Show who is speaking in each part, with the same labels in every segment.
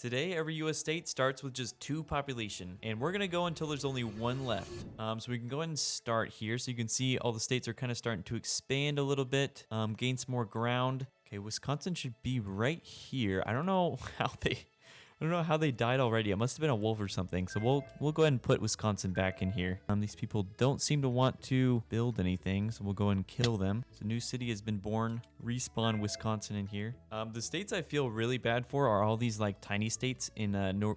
Speaker 1: Today, every US state starts with just 2 population, and we're gonna go until there's only 1 left. So we can go ahead and start here. So you can see all the states are kind of starting to expand a little bit, gain some more ground. Okay, Wisconsin should be right here. I don't know how they died already. It must have been a wolf or something. So we'll go ahead and put Wisconsin back in here. These people don't seem to want to build anything, so we'll go ahead and kill them. So new city has been born. Respawn Wisconsin in here. The states I feel really bad for are all these like tiny states in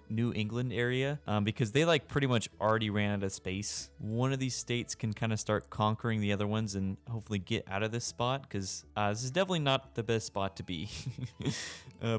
Speaker 1: New England area, because they like pretty much already ran out of space. One of these states can kind of start conquering the other ones and hopefully get out of this spot, because this is definitely not the best spot to be.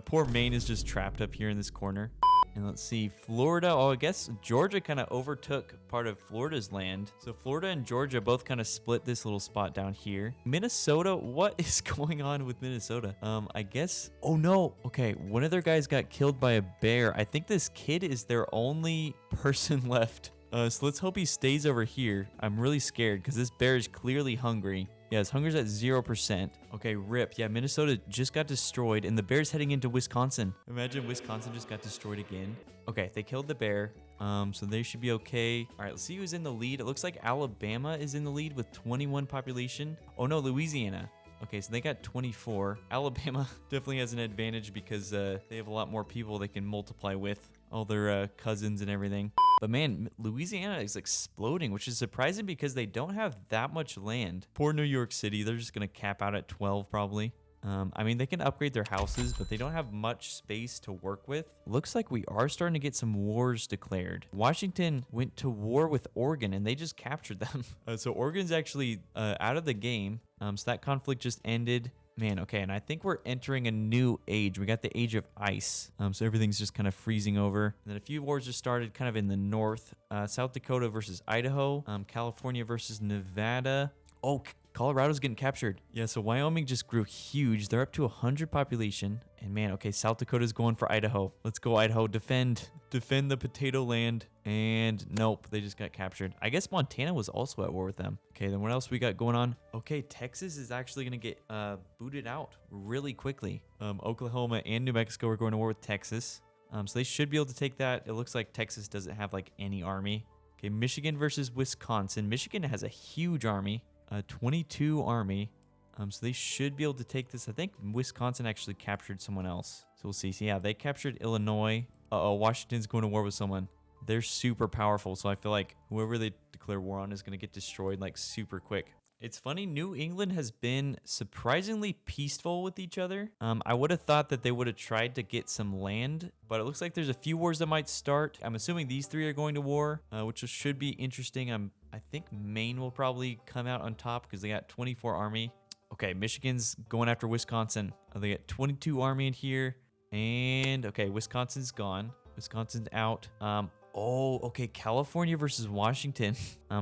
Speaker 1: Poor Maine is just trapped up here in this corner. And let's see, Florida. Oh, I guess Georgia kind of overtook part of Florida's land. So Florida and Georgia both kind of split this little spot down here. Minnesota, what is going on with Minnesota? I guess, oh no. Okay, one of their guys got killed by a bear. I think this kid is their only person left. So let's hope he stays over here. I'm really scared because this bear is clearly hungry. Yeah, his hunger's at 0%. Okay, rip. Yeah, Minnesota just got destroyed, and the bear's heading into Wisconsin. Imagine Wisconsin just got destroyed again. Okay, they killed the bear, so they should be okay. All right, let's see who's in the lead. It looks like Alabama is in the lead with 21 population. Oh no, Louisiana. Okay, so they got 24. Alabama definitely has an advantage because they have a lot more people they can multiply with, all their cousins and everything. But man, Louisiana is exploding, which is surprising because they don't have that much land. Poor New York City, they're just going to cap out at 12 probably. I mean, they can upgrade their houses, but they don't have much space to work with. Looks like we are starting to get some wars declared. Washington went to war with Oregon, and they just captured them. So Oregon's actually out of the game. So that conflict just ended. Man, okay, and I think we're entering a new age. We got the age of ice. So everything's just kind of freezing over. And then a few wars just started kind of in the north. South Dakota versus Idaho. California versus Nevada. Oh, Colorado's getting captured. Yeah, so Wyoming just grew huge. They're up to 100 population. And man, okay, South Dakota's going for Idaho. Let's go, Idaho. Defend the potato land. And nope, they just got captured. I guess Montana was also at war with them. Okay, then what else we got going on? Okay, Texas is actually going to get booted out really quickly. Oklahoma and New Mexico are going to war with Texas. So they should be able to take that. It looks like Texas doesn't have like any army. Okay, Michigan versus Wisconsin. Michigan has a huge army. 22 army. So they should be able to take this. I think Wisconsin actually captured someone else. So we'll see. So yeah, they captured Illinois. Washington's going to war with someone. They're super powerful. So I feel like whoever they declare war on is going to get destroyed like super quick. It's funny, New England has been surprisingly peaceful with each other. I would have thought that they would have tried to get some land, but it looks like there's a few wars that might start. I'm assuming these 3 are going to war, which should be interesting. I think Maine will probably come out on top because they got 24 army. Okay, Michigan's going after Wisconsin. They got 22 army in here. And okay, Wisconsin's gone. Wisconsin's out. Okay, California versus Washington.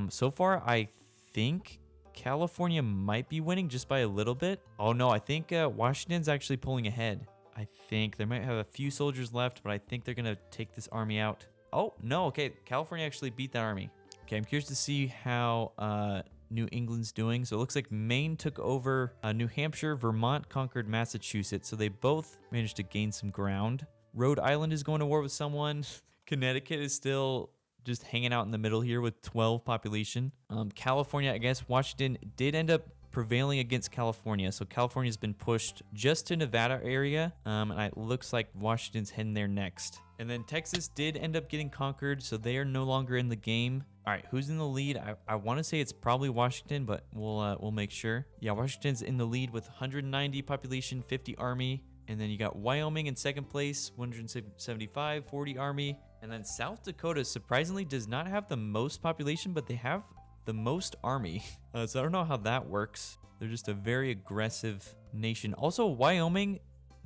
Speaker 1: So far, I think California might be winning just by a little bit. Oh no, I think Washington's actually pulling ahead. I think they might have a few soldiers left, but I think they're gonna take this army out. Oh no, okay, California actually beat that army. Okay, I'm curious to see how New England's doing. So it looks like Maine took over New Hampshire, Vermont conquered Massachusetts. So they both managed to gain some ground. Rhode Island is going to war with someone. Connecticut is still just hanging out in the middle here with 12 population. California, I guess Washington did end up prevailing against California. So California's been pushed just to Nevada area. And it looks like Washington's heading there next. And then Texas did end up getting conquered. So they are no longer in the game. All right, who's in the lead? I want to say it's probably Washington, but we'll make sure. Yeah, Washington's in the lead with 190 population, 50 army. And then you got Wyoming in second place, 175, 40 army. And then South Dakota surprisingly does not have the most population, but they have the most army. So I don't know how that works. They're just a very aggressive nation. Also, Wyoming,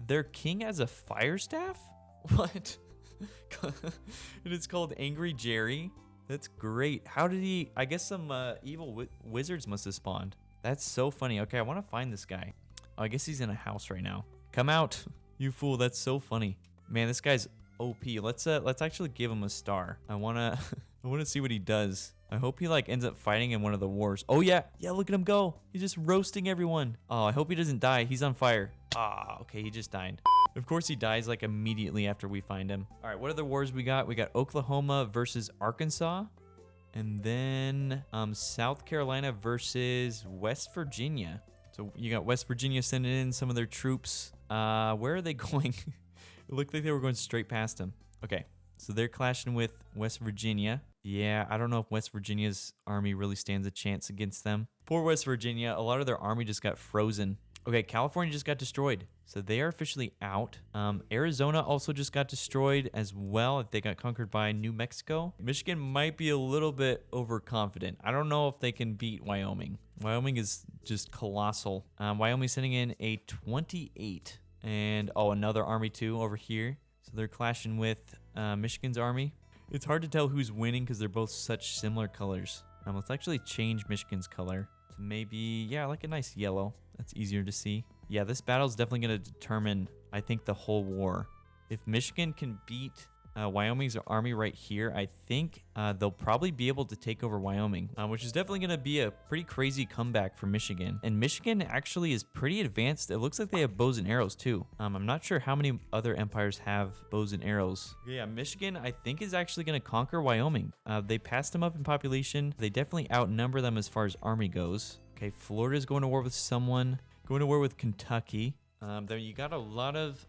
Speaker 1: their king has a fire staff? What? And it's called Angry Jerry. That's great. How did he... I guess some evil wizards must have spawned. That's so funny. Okay, I want to find this guy. Oh, I guess he's in a house right now. Come out, you fool. That's so funny. Man, this guy's OP. Let's actually give him a star. I wanna see what he does. I hope he like ends up fighting in one of the wars. Oh yeah, look at him go. He's just roasting everyone. Oh, I hope he doesn't die. He's on fire. Ah, okay, he just died. Of course, he dies like immediately after we find him. All right, what other wars we got? We got Oklahoma versus Arkansas. And then South Carolina versus West Virginia. So you got West Virginia sending in some of their troops. Where are they going? It looked like they were going straight past them. Okay, so they're clashing with West Virginia. Yeah, I don't know if West Virginia's army really stands a chance against them. Poor West Virginia, a lot of their army just got frozen. Okay, California just got destroyed. So they are officially out. Arizona also just got destroyed as well. They got conquered by New Mexico. Michigan might be a little bit overconfident. I don't know if they can beat Wyoming. Wyoming is just colossal. Wyoming sending in a 28. And, oh, another army too over here. So they're clashing with Michigan's army. It's hard to tell who's winning because they're both such similar colors. Let's actually change Michigan's color to maybe, yeah, like a nice yellow. That's easier to see. Yeah, this battle is definitely going to determine, I think, the whole war. If Michigan can beat Wyoming's army right here, I think they'll probably be able to take over Wyoming, which is definitely going to be a pretty crazy comeback for Michigan. And Michigan actually is pretty advanced. It looks like they have bows and arrows too. I'm not sure how many other empires have bows and arrows. Yeah, Michigan, I think, is actually going to conquer Wyoming. They passed them up in population. They definitely outnumber them as far as army goes. Okay, Florida's going to war with someone. Going to war with Kentucky. Then you got a lot of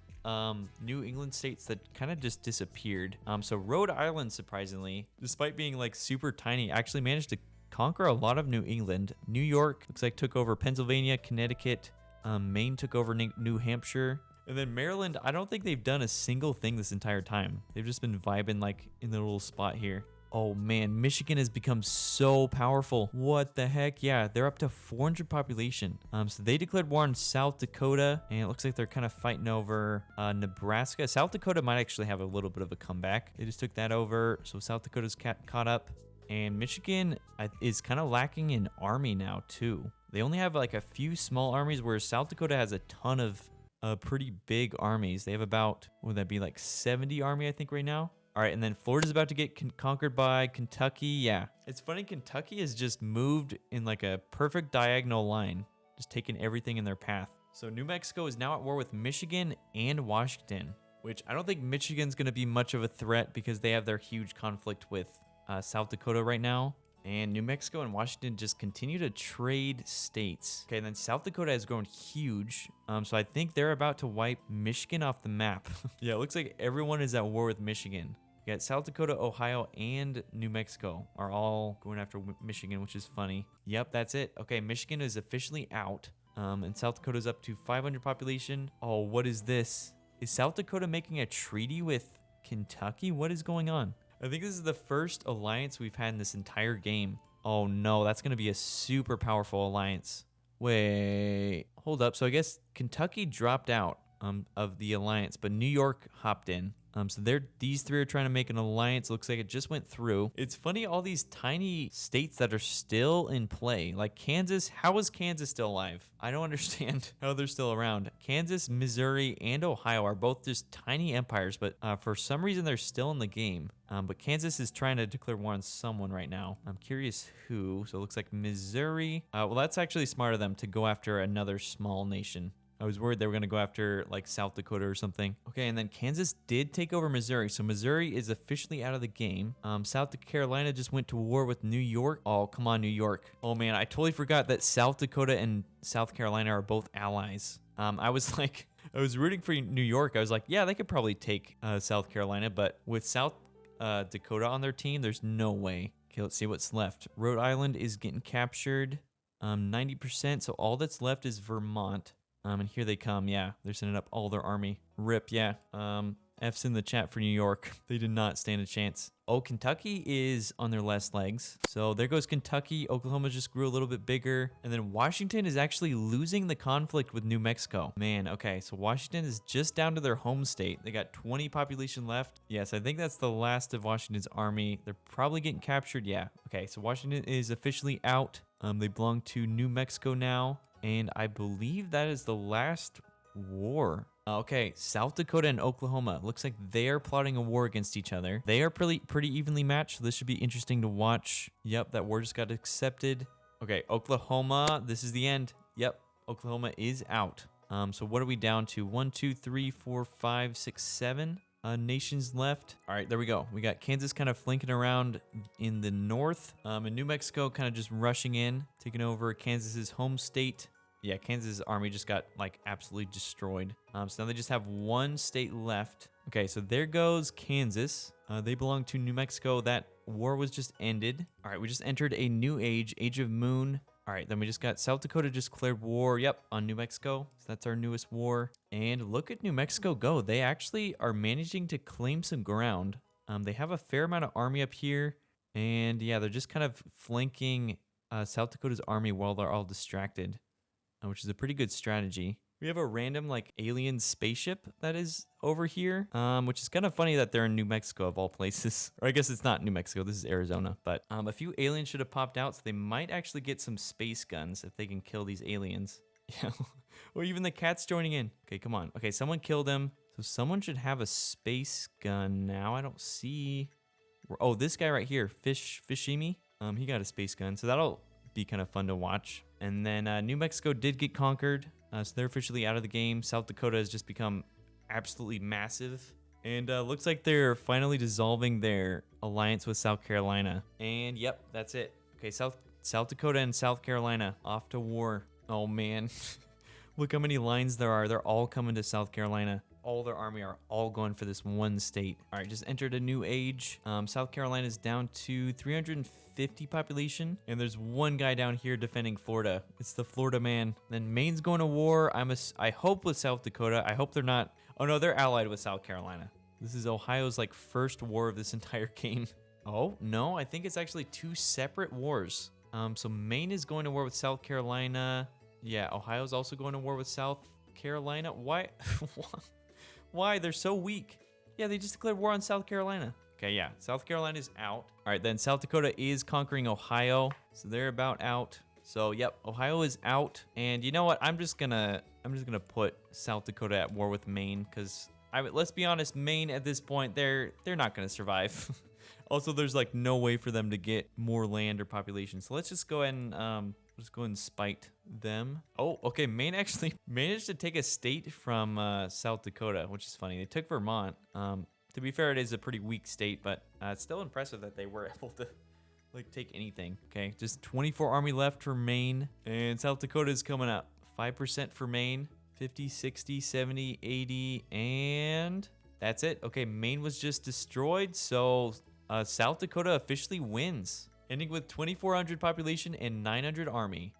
Speaker 1: New England states that kind of just disappeared. So Rhode Island, surprisingly, despite being like super tiny, actually managed to conquer a lot of New England. New York looks like took over Pennsylvania, Connecticut. Maine took over New Hampshire. And then Maryland, I don't think they've done a single thing this entire time. They've just been vibing like in the little spot here. Oh man, Michigan has become so powerful. What the heck? Yeah, they're up to 400 population. So they declared war on South Dakota, and it looks like they're kind of fighting over Nebraska. South Dakota might actually have a little bit of a comeback. They just took that over, so South Dakota's caught up. And Michigan is kind of lacking in army now too. They only have like a few small armies, whereas South Dakota has a ton of pretty big armies. They have about, what would that be, like 70 army, I think, right now. All right, and then Florida's about to get conquered by Kentucky. Yeah, it's funny. Kentucky has just moved in like a perfect diagonal line, just taking everything in their path. So New Mexico is now at war with Michigan and Washington, which I don't think Michigan's going to be much of a threat because they have their huge conflict with South Dakota right now. And New Mexico and Washington just continue to trade states. Okay, and then South Dakota has grown huge. So I think they're about to wipe Michigan off the map. Yeah, it looks like everyone is at war with Michigan. You got South Dakota, Ohio, and New Mexico are all going after Michigan, which is funny. Yep, that's it. Okay, Michigan is officially out. And South Dakota's up to 500 population. Oh, what is this? Is South Dakota making a treaty with Kentucky? What is going on? I think this is the first alliance we've had in this entire game. Oh no, that's going to be a super powerful alliance. Wait, hold up. So I guess Kentucky dropped out of the alliance, but New York hopped in. So these three are trying to make an alliance. Looks like it just went through. It's funny, all these tiny states that are still in play. Like Kansas, how is Kansas still alive? I don't understand how they're still around. Kansas, Missouri, and Ohio are both just tiny empires, but for some reason they're still in the game. But Kansas is trying to declare war on someone right now. I'm curious who. So it looks like Missouri. Well, that's actually smart of them to go after another small nation. I was worried they were going to go after like South Dakota or something. Okay, and then Kansas did take over Missouri. So Missouri is officially out of the game. South Carolina just went to war with New York. Oh, come on, New York. Oh man, I totally forgot that South Dakota and South Carolina are both allies. I was rooting for New York. I was like, yeah, they could probably take South Carolina, but with South Dakota on their team, there's no way. Okay, let's see what's left. Rhode Island is getting captured. 90%. So all that's left is Vermont. And here they come. Yeah, they're sending up all their army. Rip, yeah. F's in the chat for New York. They did not stand a chance. Oh, Kentucky is on their last legs. So there goes Kentucky. Oklahoma just grew a little bit bigger. And then Washington is actually losing the conflict with New Mexico. Man, okay. So Washington is just down to their home state. They got 20 population left. Yes, I think that's the last of Washington's army. They're probably getting captured. Yeah. Okay, so Washington is officially out. They belong to New Mexico now. And I believe that is the last war. Okay, South Dakota and Oklahoma. Looks like they are plotting a war against each other. They are pretty evenly matched, so this should be interesting to watch. Yep, that war just got accepted. Okay, Oklahoma, this is the end. Yep, Oklahoma is out. So what are we down to? 1, 2, 3, 4, 5, 6, 7 nations left. All right, there we go. We got Kansas kind of flanking around in the north, and New Mexico kind of just rushing in, taking over Kansas's home state. Yeah, Kansas' army just got like absolutely destroyed. So now they just have one state left. Okay, so there goes Kansas. They belong to New Mexico. That war was just ended. All right, we just entered a new age, Age of Moon. All right, then we just got South Dakota just declared war. Yep, on New Mexico. So that's our newest war. And look at New Mexico go. They actually are managing to claim some ground. They have a fair amount of army up here. And yeah, they're just kind of flanking South Dakota's army while they're all distracted, which is a pretty good strategy. We have a random like alien spaceship that is over here, which is kind of funny that they're in New Mexico of all places. Or I guess it's not New Mexico, this is Arizona. But a few aliens should have popped out, so they might actually get some space guns if they can kill these aliens. Yeah, or even the cat's joining in. Okay, come on. Okay, someone killed him. So someone should have a space gun now. I don't see... Oh, this guy right here, Fishimi. He got a space gun, so that'll be kind of fun to watch. And then New Mexico did get conquered, so they're officially out of the game. South Dakota has just become absolutely massive. And looks like they're finally dissolving their alliance with South Carolina. And yep, that's it. Okay, South Dakota and South Carolina off to war. Oh man, look how many lines there are. They're all coming to South Carolina. All their army are all going for this one state. All right, just entered a new age. South Carolina is down to 350 population, and there's one guy down here defending Florida. It's the Florida man. Then Maine's going to war. I hope with South Dakota. I hope they're not. Oh no, they're allied with South Carolina. This is Ohio's like first war of this entire game. Oh no, I think it's actually two separate wars. So Maine is going to war with South Carolina. Yeah, Ohio's also going to war with South Carolina. Why? Why? They're so weak. Yeah, they just declared war on South Carolina. Okay, yeah, South Carolina's out. All right, then South Dakota is conquering Ohio, so they're about out. So, yep, Ohio is out. And you know what? I'm just gonna put South Dakota at war with Maine, because let's be honest, Maine at this point, they're not gonna survive. Also, there's like no way for them to get more land or population. So let's just go ahead and let's go and spite them. Oh, okay. Maine actually managed to take a state from South Dakota, which is funny. They took Vermont. To be fair, it is a pretty weak state, but it's still impressive that they were able to like take anything. Okay, just 24 army left for Maine, and South Dakota is coming up. 5% for Maine, 50, 60, 70, 80, and that's it. Okay, Maine was just destroyed, so South Dakota officially wins, ending with 2,400 population and 900 army.